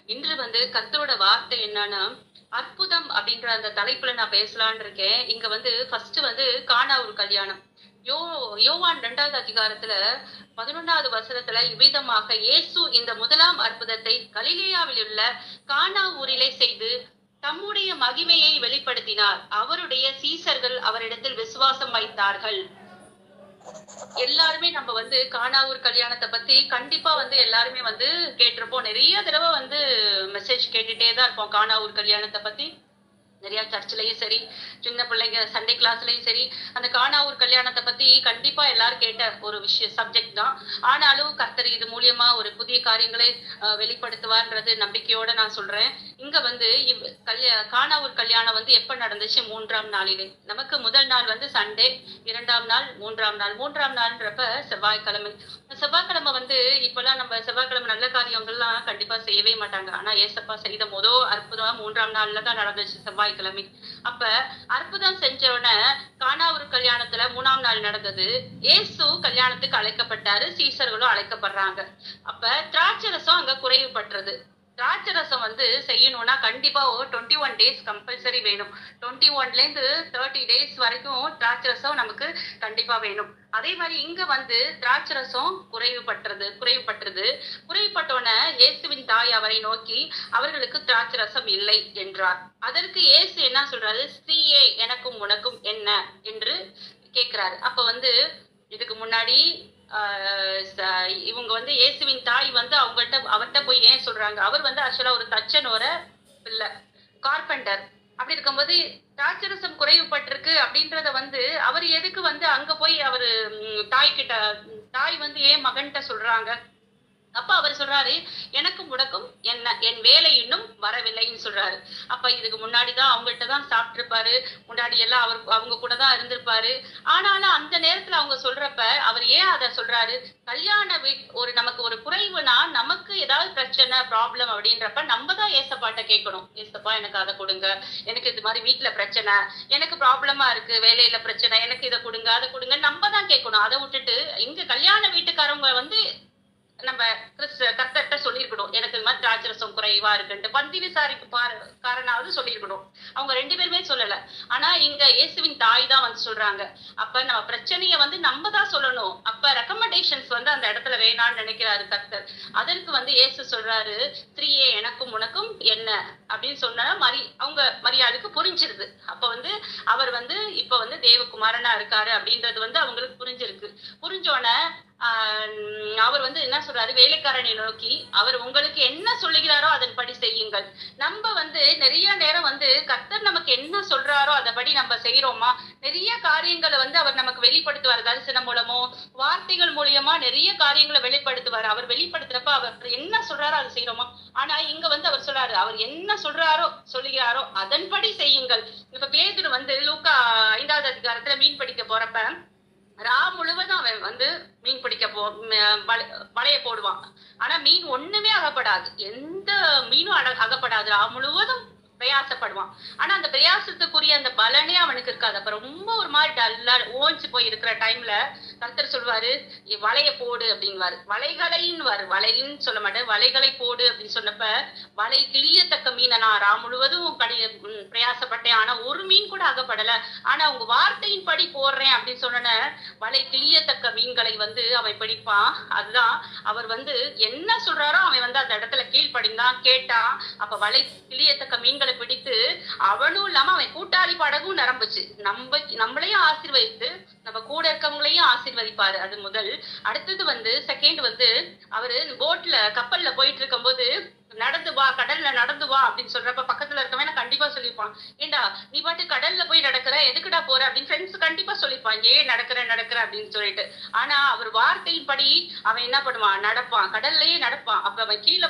இன்று கர்த்தரோட வார்த்தை என்னன்னா, அற்புதம் அப்படின்ற அந்த தலைப்புல நான் பேசலான்னு இருக்கேன். இங்க ஃபர்ஸ்ட் கானா ஒரு கல்யாணம். யோவான் 2வது அதிகாரத்துல 11வது வசனத்துல இவ்விதமாக இயேசு இந்த முதலாம் அற்புதத்தை கலிலேயாவில் உள்ள கானா ஊரிலே செய்து தம்முடைய மகிமையை வெளிப்படுத்தினார். அவருடைய சீசர்கள் அவரிடத்தில் விசுவாசம் வைத்தார்கள். எல்லாருமே நம்ம கானாவூர் கல்யாணத்தை பத்தி கண்டிப்பா எல்லாருமே கேட்டிருப்போம். நிறைய தடவை மெசேஜ் கேட்டுட்டே தான் இருப்போம் கானாவூர் கல்யாணத்தை பத்தி. நிறைய சர்ச்லயும் சரி, சின்ன பிள்ளைங்க சண்டே கிளாஸ்லயும் சரி, அந்த கானாவூர் கல்யாணத்தை பத்தி கண்டிப்பா எல்லாரும் கேட்ட ஒரு சப்ஜெக்ட் தான். ஆனாலும் கர்த்தர் இது மூலியமா ஒரு புதிய காரியங்களை வெளிப்படுத்துவார்ன்றது நம்பிக்கையோட நான் சொல்றேன். இங்க கானாவூர் கல்யாணம் எப்ப நடந்துச்சு? 3ஆம் நாளிலே. நமக்கு முதல் நாள் சண்டே, 2ஆம் நாள், 3ஆம் நாள். 3ஆம் நாள்ன்றப்ப செவ்வாய்க்கிழமை. செவ்வாய்க்கிழமை இப்பெல்லாம் நம்ம செவ்வாய்க்கிழமை நல்ல காரியங்கள்லாம் கண்டிப்பா செய்யவே மாட்டாங்க. ஆனா ஏசப்பா செய்த முதல் அற்புதம் 3ஆம் நாள்ல தான் நடந்துச்சு, செவ்வாய்க்கிழமை. அப்ப அற்புதம் செஞ்சவன கானாவூர் கல்யாணத்துல 3ஆம் நாள் நடந்தது. இயேசு கல்யாணத்துக்கு அழைக்கப்பட்டாரு, சீசர்களும் அழைக்கப்படுறாங்க. அப்ப திராட்சரசம் அங்க குறைவுபட்டுறது. திராட்சரசம் செய்யணும்னா கண்டிப்பா 21 டேஸ் கம்பல்சரி வேணும். 21ல இருந்து 30 டேஸ் வரைக்கும் திராட்சரசம் நமக்கு கண்டிப்பா வேணும். அதே மாதிரி இங்க திராட்சரசம் குறைவுபட்டோன இயேசுவின் தாய் அவரை நோக்கி அவர்களுக்கு திராட்சரசம் இல்லை என்றார். அதற்கு இயேசு என்ன சொல்றாரு? ஸ்திரீயே, எனக்கும் உனக்கும் என்ன என்று கேட்கிறாரு. அப்ப இதுக்கு முன்னாடி இவங்க இயேசுவின் தாய் அவர்கிட்ட போய் ஏன் சொல்றாங்க? அவர் ஆக்சுவலா ஒரு தச்சனோட பிள்ளை, கார்பெண்டர். அப்படி இருக்கும்போது திராட்சரசம் குறைவுபட்டிருக்கு அப்படின்றத அவர் எதுக்கு அங்க போய் அவரு தாய் ஏன் மகன்கிட்ட சொல்றாங்க? அப்ப அவர் சொல்றாரு, எனக்கும் உனக்கும் என்ன, என் வேலை இன்னும் வரவில்லைன்னு சொல்றாரு. அப்ப இதுக்கு முன்னாடிதான் அவங்கள்ட்ட தான் சாப்பிட்டிருப்பாரு, முன்னாடி எல்லாம் அவங்க கூட தான் இருந்திருப்பாரு. ஆனாலும் அந்த நேரத்துல அவங்க சொல்றப்ப அவர் ஏன் அதை சொல்றாரு? கல்யாண நமக்கு ஒரு குறைவுனா, நமக்கு ஏதாவது பிரச்சனை ப்ராப்ளம் அப்படின்றப்ப நம்ம தான் ஏசப்பாட்ட கேட்கணும். ஏசப்பா, எனக்கு அதை கொடுங்க, எனக்கு இது மாதிரி வீட்டுல பிரச்சனை, எனக்கு ப்ராப்ளமா இருக்கு, வேலையில பிரச்சனை, எனக்கு இதை கொடுங்க, அதை கொடுங்க, நம்ம தான் கேட்கணும். அதை விட்டுட்டு இங்க கல்யாண வீட்டுக்காரவங்க நம்ம கர்த்தர்கிட்ட சொல்லியிருக்கணும், எனக்கு இது மாதிரி திராட்சரசம் குறைவா இருக்குன்ட்டு பந்தி விசாரிப்பு காரணாவது சொல்லியிருக்கணும். அவங்க 2 பேருமே சொல்லல. ஆனா இங்க இயேசுவின் தாய் தான் சொல்றாங்க. அப்ப நம்ம பிரச்சனைய நம்ம தான் சொல்லணும். அப்ப ரெக்கமெண்டேஷன்ஸ் அந்த இடத்துல வேணான்னு நினைக்கிறாரு கர்த்தர். அதற்கு இயேசு சொல்றாரு, ஸ்திரீயே, எனக்கும் உனக்கும் என்ன அப்படின்னு சொன்னா அவங்க மரியாதைக்கு புரிஞ்சிருது. அப்ப அவர் இப்ப தேவகுமாரனா இருக்காரு அப்படின்றது அவங்களுக்கு புரிஞ்சிருக்கு. புரிஞ்சோன அவர் என்ன சொல்றாரு? வேலைக்காரனை நோக்கி அவர் உங்களுக்கு என்ன சொல்லுகிறாரோ அதன்படி செய்யுங்கள். நம்ம நிறைய நேரம் கர்த்தர் நமக்கு என்ன சொல்றாரோ அதபடி நம்ம செய்யறோமா? நிறைய காரியங்களை அவர் நமக்கு வெளிப்படுத்துவார். தரிசனம் மூலமோ வார்த்தைகள் மூலியமா நிறைய காரியங்களை வெளிப்படுத்துவார். அவர் வெளிப்படுத்துறப்ப அவர் என்ன சொல்றாரோ அதை செய்யறோமா? ஆனா இங்க அவர் சொல்றாரு, அவர் என்ன சொல்லுகிறாரோ அதன்படி செய்யுங்கள். இப்ப பேதுரு லூக்கா 5வது அதிகாரத்துல மீன் பிடிக்க போறப்ப முழுவதும் அவன் மீன் பிடிக்க வலைய போடுவான். ஆனா மீன் ஒண்ணுமே அகப்படாது, எந்த மீனும் அகப்படாது. முழுவதும் பிரயாசப்படுவான். ஆனா அந்த பிரயாசத்துக்குரிய அந்த பலனே அவனுக்கு இருக்காது. அப்ப ரொம்ப ஒரு மாதிரி டல்லா ஓஞ்சு போய் இருக்கிற டைம்ல கர்த்தர் சொல்வாரு, வலைய போடு அப்படின்வாரு. வலைன்னு சொல்ல மாட்டேன், வலைகளை போடு அப்படின்னு சொன்னப்ப வலை கிளியத்தக்க மீனை நான் முழுவதும் பிரயாசப்பட்டேன், ஆனா ஒரு மீன் கூட அகப்படல. ஆனா உங்க வார்த்தையின் படி போடுறேன் அப்படின்னு சொன்ன வலை கிளியத்தக்க மீன்களை அவன் பிடிப்பான். அதுதான் அவர் என்ன சொல்றாரோ அவன் அந்த இடத்துல கீழ்ப்படிந்தான், கேட்டான். அப்ப வலை கிளியத்தக்க மீன்களை பிடித்து அவனும் இல்லாம அவன் கூட்டாளி படகும் நிரம்புச்சு. நம்மளையும் ஆசீர்வதித்து நம்ம கூட இருக்கவங்களையும் ஆசீர்வதிப்பாரு. அது முதல். அடுத்தது செகண்ட் அவரு கப்பல்ல போயிட்டு இருக்கும் போது நடந்து வா, கடல்ல நடந்து வா அப்படின்னு சொல்றப்ப பக்கத்துல இருக்கவன் கண்டிப்பா சொல்லிப்பான், ஏண்டா நீ பாட்டு கடல்ல போய் நடக்கிற, எதுக்குடா போற அப்படின்னு ஃப்ரெண்ட்ஸ் கண்டிப்பா சொல்லிப்பான், ஏன் நடக்கிற அப்படின்னு சொல்லிட்டு. ஆனா அவர் வார்த்தையின் படி அவன் என்ன பண்ணுவான்? நடப்பான், கடல்லையே நடப்பான். அப்ப அவன் கீழே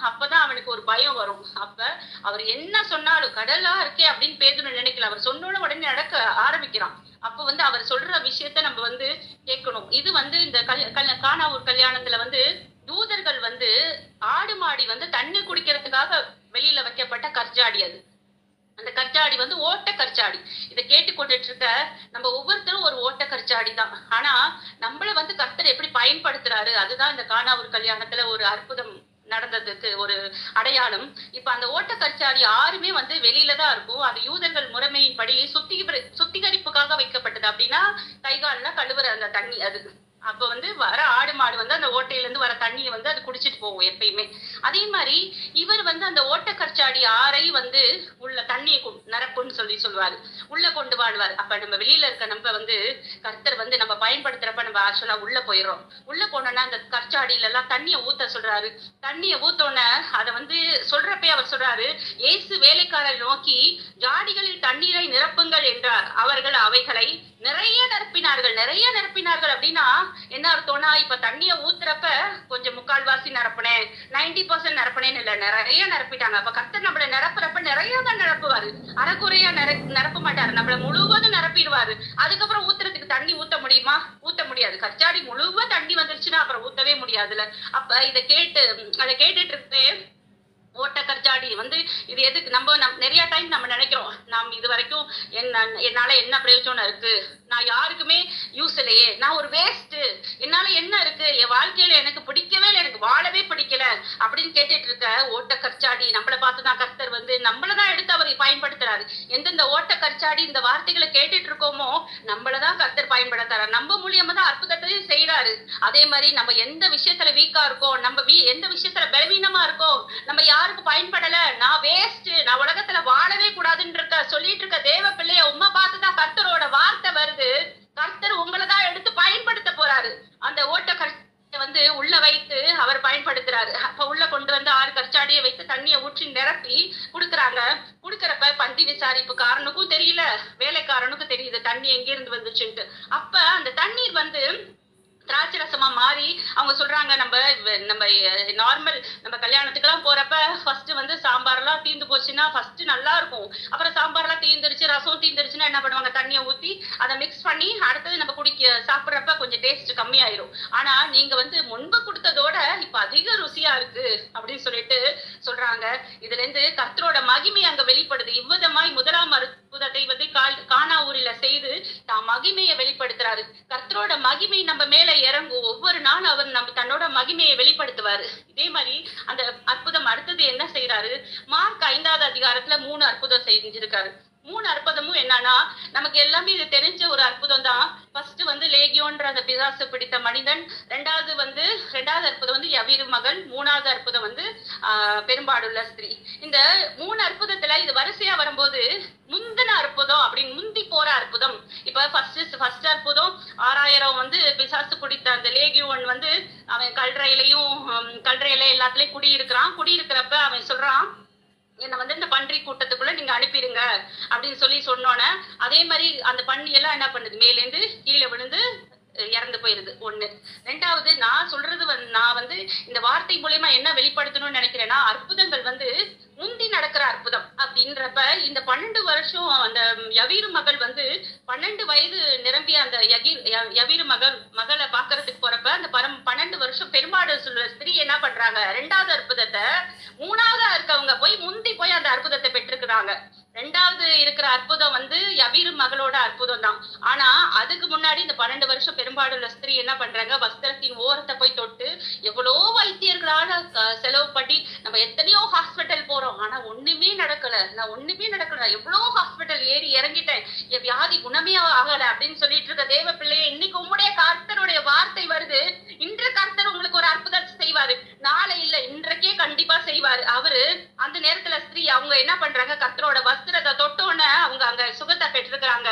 அப்பதான் அவனுக்கு ஒரு பயம் வரும். அப்ப அவர் என்ன சொன்னாலும் கடலா இருக்கே அப்படின்னு பேதுரு நினைக்கல. அவர் சொன்னோட உடனே நடக்க ஆரம்பிக்கிறான். அப்ப அவர் சொல்ற விஷயத்த நம்ம கேட்கணும். இது இந்த கானாவூர் கல்யாணத்துல தூதர்கள் ஆடு மாடி தண்ணி குடிக்கிறதுக்காக வெளியில வைக்கப்பட்ட கற்சாடி. அது அந்த கற்சாடி ஓட்ட கற்சாடி. இதை கேட்டுக்கொண்டுட்டு இருக்க நம்ம ஒவ்வொருத்தரும் ஒரு ஓட்ட கற்சாடி தான். ஆனா நம்மள கர்த்தர் எப்படி பயன்படுத்துறாரு, அதுதான் இந்த கானாவூர் கல்யாணத்துல ஒரு அற்புதம் நடந்ததுக்கு ஒரு அடையாளம். இப்ப அந்த ஓட்டக்கச்சாடி ஆறுமே வந்து வெளியில தான் இருக்கும். அது யூதர்கள் முறைமையின்படி சுத்திகரிப்புக்காக வைக்கப்பட்டது. அப்படின்னா கை கால்லாம் கழுவுற அந்த தண்ணி அது. அப்ப வந்து வர ஆடு மாடு வந்து அந்த ஓட்டையில இருந்து வர தண்ணியை வந்து அது குடிச்சிட்டு போகும் எப்பயுமே. அதே மாதிரி இவர் வந்து அந்த ஓட்டக்கச்சாடி ஆறை வந்து உள்ள தண்ணியை நிரப்புன்னு சொல்லுவாரு, உள்ள கொண்டு வாழ்வார். அப்ப நம்ம வெளியில இருக்க நம்ம வந்து கர்த்தர் வந்து நம்ம பயன்படுத்துறப்ப நம்ம ஆக்சுவலா உள்ள போயிடுறோம். உள்ள போனோம்னா அந்த கற்சாடியில எல்லாம் தண்ணியை ஊத்த சொல்றாரு. தண்ணியை ஊத்தோன்ன அதை வந்து சொல்றப்பே அவர் சொல்றாரு, இயேசு வேலைக்காரரை நோக்கி ஜாடிகளில் தண்ணீரை நிரப்புங்கள் என்றார். அவர்கள் அவைகளை நிறைய நிரப்பினார்கள். அப்படின்னா என்ன அர்த்தம்னா, இப்ப தண்ணிய ஊத்துறப்ப கொஞ்சம் 3/4 நிரப்பினேன், 90% நிரப்பினேன்னு இல்ல, நிறைய நிரப்பிட்டாங்க. அப்ப கர்த்தர் நம்மள நிரப்புறப்ப நிறைய தான் நிரப்புவாரு. அரைக்குறையா நிரப்ப மாட்டாரு, நம்மள முழுவதும் நிரப்பிடுவாரு. அதுக்கப்புறம் ஊத்துறதுக்கு தண்ணி ஊத்த முடியுமா? ஊத்த முடியாது. கச்சாடி முழுவ தண்ணி வந்துருச்சுன்னா அப்புறம் ஊத்தவே முடியாதுல்ல. அப்ப அதை கேட்டுட்டு இருக்கு ஓட்டக்கச்சாடி வந்து இது எதுக்கு? நம்ம நிறைய டைம் நம்ம நினைக்கிறோம், நாம் இது வரைக்கும் என்னால என்ன பிரயோஜனம் இருக்கு, நான் யாருக்குமே யூஸ் இல்லையே, நான் ஒரு வேஸ்ட், என்னால என்ன இருக்கு, என் வாழ்க்கையில எனக்கு பிடிக்கவே இல்லை, எனக்கு வாழவே பிடிக்கல அப்படின்னு கேட்டுட்டு இருக்க ஓட்டக்கச்சாடி நம்மளை பார்த்துதான் கர்த்தர் வந்து நம்மளதான் எடுத்து அவர் பயன்படுத்துறாரு. எந்தெந்த ஓட்டக்கச்சாடி இந்த வார்த்தைகளை கேட்டுட்டு இருக்கோமோ நம்மளதான் கர்த்தர் பயன்படுத்துறாரு. நம்ம மூலியமா தான் அற்புதத்தையும் செய்யறாரு. அதே மாதிரி நம்ம எந்த விஷயத்துல வீக்கா இருக்கோம், நம்ம எந்த விஷயத்துல பலவீனமா இருக்கோம், நம்ம யாருக்கு பயன்படல, நான் வேஸ்ட், நான் உலகத்துல வாழவே கூடாதுன்னு சொல்லிட்டு இருக்க தேவ பிள்ளைய உம்மை பார்த்துதான் கர்த்தரோட வார்த்தை வருது. கர்த்தர் உங்களதான் எடுத்து பயன்படுத்த போறாரு. அந்த ஓட்ட வந்து உள்ள வைத்து அவர் பயன்படுத்துறாரு. அப்ப உள்ள கொண்டு வந்து 6 கற்சாடியை வைத்து தண்ணியை ஊற்றி நிரப்பி குடுக்கறப்ப பந்தி விசாரிப்புக்காரனுக்கும் தெரியல, வேலைக்காரனுக்கும் தெரியுது தண்ணி எங்க இருந்து வந்துச்சுன்ட்டு. அப்ப அந்த தண்ணீர் வந்து திராட்சை ரசமா மாறி அவங்க சொல்றாங்க, நம்ம நார்மல் நம்ம கல்யாணத்துக்கு எல்லாம் போறப்ப ஃபர்ஸ்ட் வந்து சாம்பார் எல்லாம் தீர்ந்து போச்சுன்னா ஃபர்ஸ்ட் நல்லா இருக்கும். அப்புறம் சாம்பார் எல்லாம் தீர்ந்துருச்சு, ரசம் தீர்ந்துருச்சுன்னா என்ன பண்ணுவாங்க, தண்ணியை ஊத்தி அதை மிக்ஸ் பண்ணி அடுத்தது நம்ம சாப்பிட்றப்ப கொஞ்சம் டேஸ்ட் கம்மியாயிரும். ஆனா நீங்க வந்து முன்பு கொடுத்ததோட இப்ப அதிக ருசியா இருக்கு அப்படின்னு சொல்லிட்டு சொல்றாங்க. இதுல இருந்து கர்த்தரோட மகிமை அங்க வெளிப்படுது. இவ்விதமாய் முதலாம் அற்புதத்தை வந்து கானா ஊரில செய்து தான் மகிமையை வெளிப்படுத்துறாரு. கர்த்தரோட மகிமை நம்ம மேல இறங்கும். ஒவ்வொரு நாள் அவர் நம்ம தன்னோட மகிமையை வெளிப்படுத்துவாரு. இதே மாதிரி அந்த அற்புதம் அடுத்தது என்ன செய்யறாரு, மார்க் 5வது அதிகாரத்துல 3 அற்புதம் செஞ்சிருக்காரு. 3 அற்புதமும் என்னன்னா நமக்கு எல்லாமே இது தெரிஞ்ச ஒரு அற்புதம் தான். ஃபர்ஸ்ட் வந்து லேகியோன்ற அந்த பிசாசு பிடித்த மனிதன், ரெண்டாவது அற்புதம் வந்து யவீரு மகள், 3வது அற்புதம் வந்து பெரும்பாடுள்ள ஸ்திரீ. இந்த 3 அற்புதத்துல இது வரிசையா வரும்போது முந்தின அற்புதம் அப்படின்னு முந்தி போற அற்புதம். இப்ப ஃபர்ஸ்ட் அற்புதம் 6000 வந்து பிசாசு பிடித்த அந்த லேகியோன் வந்து அவன் கல்றையில எல்லாத்துலயும் குடியிருக்கிறப்ப அவன் சொல்றான், என்னை வந்து இந்த பன்றி கூட்டத்துக்குள்ள நீங்க அனுப்பிடுங்க அப்படின்னு சொன்னோன்னே அதே மாதிரி அந்த பன்றி எல்லாம் என்ன பண்ணுது, மேலேந்து கீழே விழுந்து இறந்து போயிருது. 1. 2வது நான் வந்து இந்த வார்த்தை மூலமா என்ன வெளிப்படுத்தணும்னு நினைக்கிறேன்னா, அற்புதங்கள் வந்து முந்தி நடக்கிற அற்புதம் அப்படின்றப்ப இந்த 12 வருஷம் அந்த யவீரு மகள் வந்து 12 வயது நிரம்பிய அந்த யவீரு மகளை பாக்குறதுக்கு போறப்ப அந்த 12 வருஷம் பெரும்பாடு சொல்ற ஸ்திரீ என்ன பண்றாங்க, 2வது அற்புதத்தை 3வது இருக்கவங்க முந்தி போய் அந்த அற்புதத்தை பெற்றிருக்கிறாங்க. 2வது இருக்கிற அற்புதம் வந்து யவீரு மகளோட அற்புதம் தான். ஆனா அதுக்கு முன்னாடி இந்த 12 வருஷம் பெரும்பாடுள்ள ஸ்திரீ என்ன பண்றாங்க, வஸ்திரத்தின் ஓரத்தை போய் தொட்டு எவ்வளோ வைத்தியர்களால செலவு பண்ணி நம்ம எத்தனையோ ஹாஸ்பிட்டல் போறோம், ஆனா ஒண்ணுமே நடக்கல, எவ்வளோ ஹாஸ்பிட்டல் ஏறி இறங்கிட்டேன், என் வியாதி குணமே ஆகல அப்படின்னு சொல்லிட்டு இருக்க தேவ பிள்ளையே, இன்னைக்கு உங்களுடைய கர்த்தருடைய வார்த்தை வருது. இன்று கர்த்தர் உங்களுக்கு ஒரு அற்புதம் செய்வாரு. நாளை இல்ல, இன்றைக்கே கண்டிப்பா செய்வாரு அவரு. அந்த நேரத்துல ஸ்திரீ அவங்க என்ன பண்றாங்க, கர்த்தரோட வஸ்திரத்தை தொட்டோன்னு அவங்க அங்க சுகத்தை பெற்றிருக்கிறாங்க.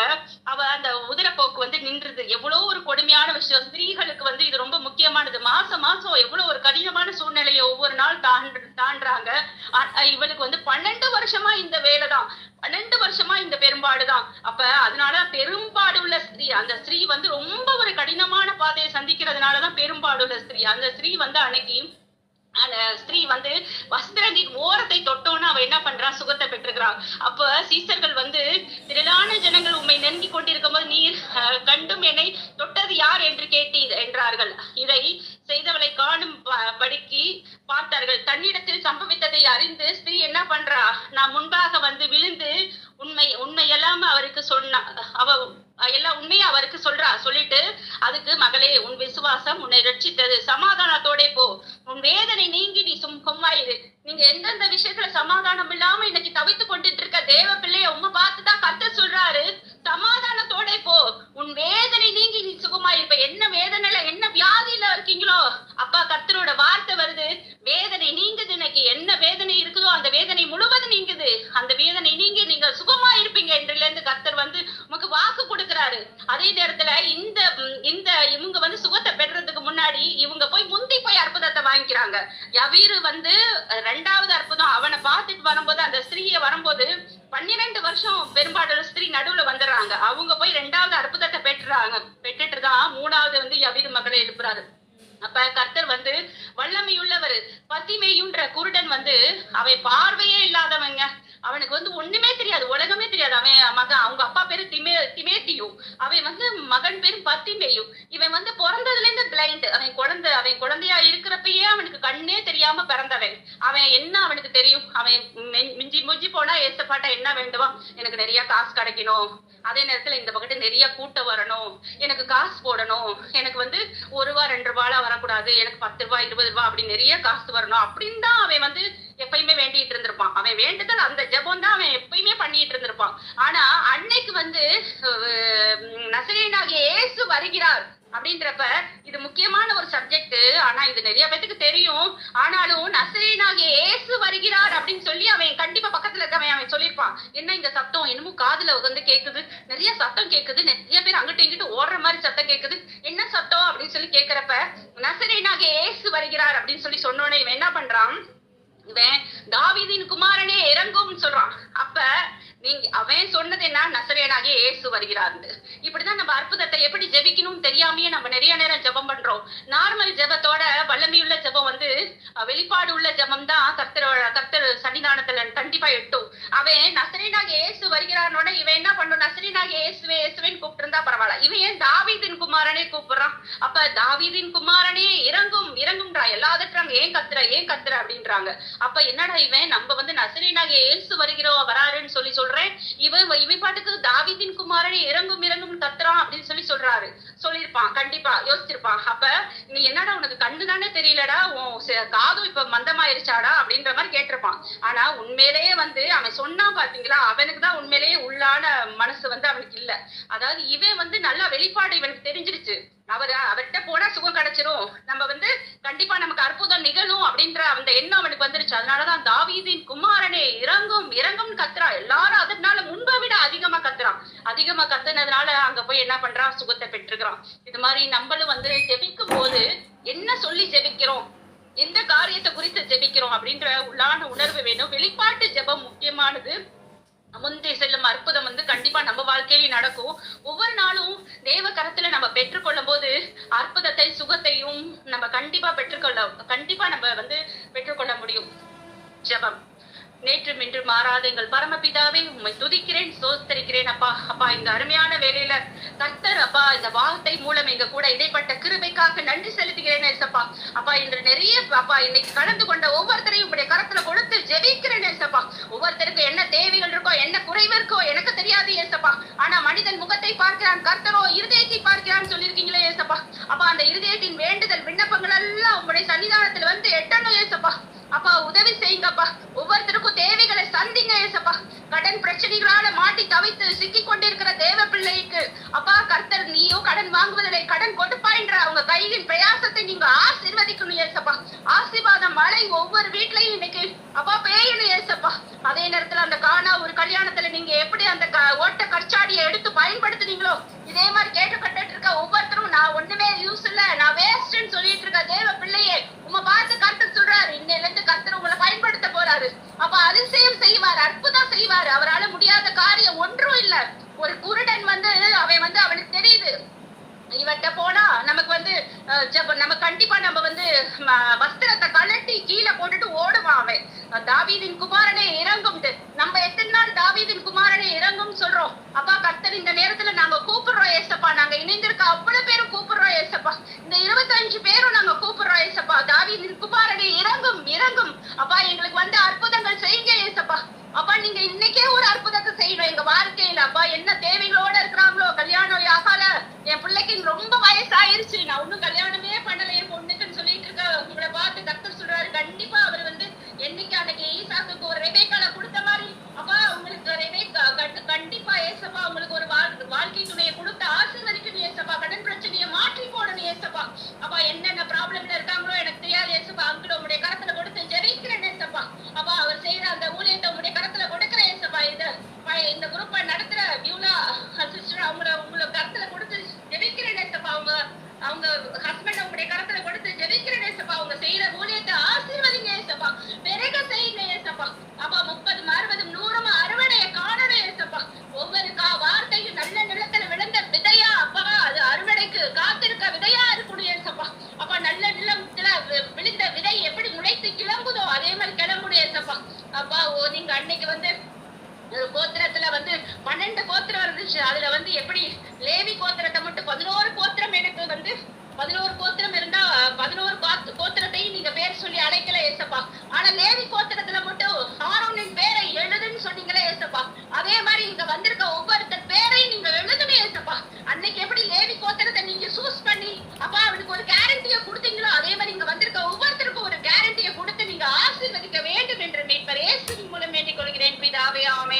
அவ அந்த உதிரப்போக்கு வந்து நின்றுது. எவ்வளவு ஒரு கொடுமையான விஷயம். ஸ்திரீகளுக்கு வந்து இது ரொம்ப முக்கியமானது. மாசம் எவ்வளவு ஒரு கடினமான சூழ்நிலையை ஒவ்வொரு நாள் தாண்டாங்க. இவளுக்கு வந்து 12 வருஷமா இந்த வேலைதான், 12 வருஷமா இந்த பெரும்பாடுதான். அப்ப அதனால பெரும்பாடு உள்ள ஸ்திரீ, அந்த ஸ்திரீ வந்து ரொம்ப ஒரு கடினமான பாதையை சந்திக்கிறதுனாலதான் பெரும்பாடு உள்ள ஸ்திரீ. அந்த ஸ்திரீ வந்து அன்னைக்கு அந்த ஸ்திரீ வந்து வஸ்திரத்தின் ஓரத்தை தொட்டோன்னு அவ என்ன பண்றா, சுகத்தை பெற்றுக்கிறான். அப்ப சீசர்கள் வந்து திரளான ஜனங்கள் உண்மை நெருங்கி கொண்டிருக்கும் போது, நீர் கண்டும் என்னை தொட்டது யார் என்று கேட்டீர் என்றார்கள். இதை செய்தவளை காணும் படிக்கு பார்த்தார்கள். தன்னிடத்தில் சம்பவித்ததை அறிந்து ஸ்திரீ என்ன பண்றா, நான் முன்பாக வந்து விழுந்து உண்மையெல்லாம் அவருக்கு சொன்னா, எல்லா உண்மையும் அவருக்கு சொல்லிட்டு அதுக்கு, மகளே உன் விசுவாசம் உன்னை ரட்சித்தது, சமாதானத்தோட போ, உன் வேதனை நீங்கி நீ சும்மாயிரு. நீங்க எந்தெந்த விஷயத்துல சமாதானம் இல்லாம இன்னைக்கு தவித்து கொண்டுட்டு இருக்க தேவ பிள்ளைய உங்க பார்த்துதான் கர்த்தர் சொல்றாரு, சமாதானத்தோட போ, உன் வேதனை நீங்கி நீ சுகமாயிருப்ப. என்ன வேதனையில என்ன வியாதியில இருக்கீங்களோ அப்பா கர்த்தரோட வார்த்தை வருது, வேதனை நீங்குது. இன்னைக்கு என்ன வேதனை இருக்குதோ அந்த வேதனை முழுவதும் நீங்குது. அந்த வேதனை நீங்கி நீங்க சுகமா இருப்பீங்க என்றில இருந்து கர்த்தர் வந்து உமக்கு வாக்கு கொடுக்கிறாரு. அதே நேரத்துல இந்த இந்த இவங்க வந்து சுகத்தை பெறதுக்கு முன்னாடி இவங்க போய் முந்தி போய் அற்புதத்தை வாங்கிக்கிறாங்க. யவீரு வந்து 2வது அற்புதம் அவனை பார்த்துட்டு வரும்போது, அந்த ஸ்திரீய வரும்போது 12 வருஷம் பெரும்பாலான ஸ்திரீ நடுவுல வந்துடுறாங்க. அவங்க போய் 2வது அற்புதத்தை பெற்றுட்டு தான் 3வது வந்து யவீரு மகளை எழுப்புறாரு. அப்ப கர்த்தர் வந்து வல்லமையுள்ளவர். பத்திமேயுன்ற குருடன் வந்து அவன் பார்வையே இல்லாதவங்க, அவனுக்கு வந்து ஒண்ணுமே தெரியாது, உலகமே தெரியாது. அவன் மகன், அவங்க அப்பா பேரு திமேத்தியும், அவன் வந்து மகன் பேரு பத்திமேயும். இவன் வந்து பிறந்ததுல இருந்து பிளைண்ட். அவன் குழந்தையா இருக்கிறப்பயே அவனுக்கு கண்ணே தெரியாம பிறந்தவன். அவன் என்ன அவனுக்கு தெரியும்? அவன் மிஞ்சி போனா ஏசப்பாட்ட என்ன வேண்டுமா, எனக்கு நிறைய காசு கிடைக்கணும், அதே நேரத்துல இந்த பக்கத்து நிறைய கூட்டம் வரணும், எனக்கு காசு போடணும், எனக்கு வந்து 1 ரூபா 2 ரூபாலாம் வரக்கூடாது, எனக்கு 10 ரூபாய் 20 ரூபாய் அப்படி நிறைய காசு வரணும் அப்படின்னு தான் அவன் வந்து எப்பயுமே வேண்டிட்டு இருந்திருப்பான். அவன் வேண்டுதல் அந்த ஜெபம் தான் அவன் எப்பயுமே பண்ணிட்டு இருந்திருப்பான். ஆனா அன்னைக்கு வந்து நசரேயனாகிய இயேசு வருகிறார் அப்படின்றப்ப இது முக்கியமான ஒரு சப்ஜெக்ட். ஆனா இது நிறைய பேத்துக்கு தெரியும். ஆனாலும் நசரேயனாகிய இயேசு வருகிறார் அப்படின்னு சொல்லி அவன் கண்டிப்பா பக்கத்துல இருக்கவன் அவன் சொல்லியிருப்பான், என்ன இந்த சத்தம் என்னமோ காதுல வந்து கேக்குது, நிறைய சத்தம் கேக்குது, நிறைய பேர் அங்கிட்ட இங்கிட்டு ஓடுற மாதிரி சத்தம் கேக்குது, என்ன சத்தம் அப்படின்னு சொல்லி கேக்குறப்ப நசரேயனாகிய இயேசு வருகிறார் அப்படின்னு சொல்லி சொன்னோன்னே இவன் என்ன பண்றான், இவன் தாவீதின் குமாரனே இறங்கும் சொல்றான். அப்ப அவன் சொன்னது என்ன, நசரேயனாகிய இயேசு வருகிறார்னு. இப்படிதான் நம்ம அற்புதத்தை எப்படி ஜெபிக்கணும்னு தெரியாமையே நம்ம நிறைய நேரம் ஜெபம் பண்றோம். நார்மல் ஜெபத்தோட வல்லமையுள்ள ஜெபம் வந்து வெளிப்பாடு உள்ள ஜெபம் தான் கர்த்தர் சன்னிதானத்துல கண்டிப்பா எட்டும். அவன் நசரேயனாகிய இயேசு வருகிறார்னோட இவன் என்ன பண்ணும், நசரேயனாகிய இயேசுவேன்னு கூப்பிட்டு இருந்தா பரவாயில்ல, இவன் ஏன் தாவீதின் குமாரனே கூப்பிடுறான். அப்ப தாவீதின் குமாரனே இறங்கும்ன்றா. எல்லாதற்றாங்க ஏன் கத்துற அப்படின்றாங்க. அப்ப என்னடா இவன் நம்ம வந்து நசரேயனாகிய இயேசு வராருன்னு சொல்லி சொல்றேன், இவன் பாட்டுக்கு தாவீதின் குமாரனே இறங்கும் கத்துறான் அப்படின்னு சொல்லியிருப்பான். கண்டிப்பா யோசிச்சிருப்பான். அப்ப நீ என்னடா உனக்கு கண்ணு தானே தெரியலடா, காதும் இப்ப மந்தமாயிருச்சாடா அப்படின்ற மாதிரி கேட்டிருப்பான். ஆனா உண்மையிலேயே வந்து அவன் சொன்னான் பாத்தீங்களா, அவனுக்கு தான் உண்மையிலேயே உள்ளான மனசு வந்து அவனுக்கு இல்ல. அதாவது இவன் வந்து நல்லா வெளிப்பாடு இவனுக்கு தெரிஞ்சிருச்சு, அவர்கிட்ட போனா சுகம் கிடைச்சிரும், நம்ம வந்து கண்டிப்பா நமக்கு அற்புதம் நிகழும் அப்படின்ற அந்த எண்ணம் அவனுக்கு வந்துருச்சு. அதனாலதான் தாவீதின் குமாரனே இறங்கும் கத்துறான். எல்லாரும் அதனால முன்பை விட அதிகமா கத்துனதுனால அங்க போய் என்ன பண்றான், சுகத்தை பெற்றுக்கிறான். இது மாதிரி நம்மளும் வந்து ஜெபிக்கும் போது என்ன சொல்லி ஜெபிக்கிறோம், எந்த காரியத்தை குறித்து ஜெபிக்கிறோம் அப்படின்ற உள்ளான உணர்வு வேணும். வெளிப்பாட்டு ஜெபம் முக்கியமானது. முந்தைய செல்லும் அற்புதம் வந்து கண்டிப்பா நம்ம வாழ்க்கையில நடக்கும். ஒவ்வொரு நாளும் தேவ கரத்துல நம்ம பெற்றுக்கொள்ளும் போது அற்புதத்தை சுகத்தையும் நம்ம கண்டிப்பா நம்ம வந்து பெற்றுக்கொள்ள முடியும். ஜெபம். நேற்றும் இன்று மாறாத எங்கள் பரமபிதாவே உம்மை துதிக்கிறேன், சோஸ்தரிக்கிறேன் அப்பா. இந்த அருமையான வேலையில கர்த்தர் அப்பா இந்த வார்த்தை மூலம் எங்க கூட இடைப்பட்ட கிருபைக்காக நன்றி செலுத்துகிறேன் ஏசப்பா. அப்பா இன்று நிறைய அப்பா இன்னைக்கு கலந்து கொண்ட ஒவ்வொருத்தரையும் உடைய கரத்துல கொடுத்து ஜெபிக்கிறேன் ஏசப்பா. ஒவ்வொருத்தருக்கும் என்ன தேவைகள் இருக்கோ, என்ன குறைவு இருக்கோ எனக்கு தெரியாது ஏசப்பா. ஆனா மனிதன் முகத்தை பார்க்கிறான், கர்த்தரோ இருதயத்தை பார்க்கிறான்னு சொல்லியிருக்கீங்களே ஏசப்பா. அப்பா அந்த இருதயத்தின் வேண்டுதல் விண்ணப்பங்கள் எல்லாம் உங்களுடைய சன்னிதானத்துல வந்து எட்டணும் ஏசப்பா. அப்பா உதவி செய்யுங்கப்பா. ஒவ்வொருத்தருக்கும் தேவைகளை சந்திங்க ஏசப்பா. கடன் பிரச்சனைகளால மாட்டி தவித்து சிக்கி கொண்டிருக்கிற தேவ பிள்ளைக்கு அப்பா கர்த்தர் நீயோ கடன் வாங்குவதில்லை, கடன் கொடுப்பாயின்ற அவங்க கையின் பிரயாசத்தை நீங்க ஆசீர்வதிக்கணும் ஏசப்பா. ஆசீர்வாதம் மழை ஒவ்வொரு வீட்லயும் இன்னைக்கு அப்பா பெய்யணும் ஏசப்பா. அதே நேரத்துல அந்த ஒரு கல்யாணத்துல நீங்க எப்படி அந்த ஓட்ட கற்சாடியை எடுத்து பயன்படுத்துனீங்களோ இதே மாதிரி கேட்டுக்கட்டு இருக்க ஒவ்வொருத்தரும் நான் ஒண்ணுமே யூஸ் இல்ல, நான் வேஸ்ட்ன்னு சொல்லிட்டு இருக்க தேவ பிள்ளையே உங்க பார்த்து கர்த்தர் சொல்றாரு, இன்னையில இருந்து கர்த்தர் உங்களை பயன்படுத்த போறாரு. அப்ப அதிசயம் செய்வார், அற்புதம் செய்வார். அவரால் முடியாத காரியம் ஒன்றும் இல்ல. ஒரு குருடன் வந்து அவனுக்கு தெரியுது, இவட்ட போனா நமக்கு வந்து நம்ம கண்டிப்பா நம்ம வந்து வஸ்திரத்தை கலட்டி கீழே போட்டுட்டு ஓடுவான் அவன். தாவீதின் குமாரனே இறங்கும். நம்ம எத்தனை நாள் தாவீதின் குமாரனே இறங்கும் சொல்றோம். அப்பா கர்த்தர் இந்த நேரத்துல நாங்க கூப்பிடுறோம் ஏசப்பா. நாங்க இணைந்திருக்க அவ்வளவு பேரும் கூப்பிடுறோம் ஏசப்பா. இந்த 25 பேரும் நாங்க கூப்பிடுறோம் ஏசப்பா. தாவீதின் குமாரனே இறங்கும் அப்பா. எங்களுக்கு வந்து அற்புதங்கள் செய்யுங்க ஏசப்பா. அப்பா நீங்க இன்னைக்கே ஒரு அற்புதத்தை செய்யணும் எங்க வாழ்க்கையில அப்பா. என்ன தேவைகளோட இருக்கிறாங்களோ, கல்யாணம் ஆகல, என் பிள்ளைக்கு ரொம்ப வயசாயிருச்சு, நான் ஒன்னும் கல்யாணமே பண்ணல என் பொண்ணுக்குன்னு சொல்லிட்டு இருக்க உங்களை பார்த்து ஈசாக்குக்கு ஒரு ரெபேக்கால கொடுத்த மாதிரி அப்பா உங்களுக்கு ரெபேக்கா கண்டிப்பா ஏசப்பா உங்களுக்கு ஒரு வாழ்க்கை துணையை கொடுத்து ஆசீர்வதிக்கணும் ஏசப்பா. கடன் பிரச்சனையை மாற்றி போடணும் ஏசப்பா. அப்பா என்னென்ன ப்ராப்ளம்ல இருக்காங்களோ எனக்கு தெரியாது ஏசப்பா. அங்கிள் உங்களுடைய கரத்துல கொடுத்து ஜெபிக்கிறேன் ஏசப்பா. அப்பா அவர் செய்யற அந்த ஊழியத்தை உங்களுடைய கரத்துல கொடுக்கிறேன் ஏசப்பா. இந்த குரூப்பை நடத்துற வியூலா சிஸ்டர் உங்களை கரத்துல கொடுத்து ஜெபிக்கிறேன் ஏசப்பா. அவங்க ஹஸ்பண்ட் உங்களுடைய கரத்துல கொடுத்து ஜெபிக்கிறேன் ஏசப்பா. அவங்க செய்யற ஊழியத்தை ஆசீர்வதிங்க ஏசப்பா. பெருக செய்யுங்க ஏசப்பா. அப்பா 30 60 100 அறுவடையை காணவே ஏசப்பா. ஒவ்வொரு வார்த்தையும் நல்ல நிலத்துல விழுந்த விதையா அப்பா அது அறுவடைக்கு காத்திருக்க விதையா இருக்கணும் ஏசப்பா. அப்பா நல்ல நிலத்துல விழுந்த விதை எப்படி முளைத்து கிளம்புதோ அதே மாதிரி கிளம்புடைய ஏசப்பா. அப்பா நீங்க அன்னைக்கு வந்து கோத்திரத்துல 12 கோத்திரம் இருந்துச்சு. அதுல எப்படி லேவி கோத்திரத்தை மட்டும் 11 கோத்திரம் எனக்கு 11 கோத்திரம் இருந்தா 11 கோத்திரத்தையும் நீங்க பேர் சொல்லி அழைக்கல ஏசப்பா. ஆனா லேவி கோத்திரத்துல மட்டும் ஆரோனின் பேரை எழுதுன்னு சொன்னீங்களே ஏசப்பா. அதே மாதிரி இங்க வந்திருக்க ஒவ்வொருத்தர் பேரையும் நீங்க எழுதுமே ஏசப்பா. அன்னைக்கு எப்படி லேவி கோத்திரத்தை நீங்க சூஸ் பண்ணி அப்பா அவனுக்கு ஒரு கேரண்டியை கொடுத்தீங்களோ அதே மாதிரி இங்க வந்திருக்க ஒவ்வொருத்தருக்கும் ஒரு கேரண்டியை கொடுத்து நீங்க ஆசீர்வதிக்க வேண்டும் என்று மீட்பர் இயேசுவின் மூலம் வேண்டிக் கொள்கிறேன் பிதாவே ஆமென்.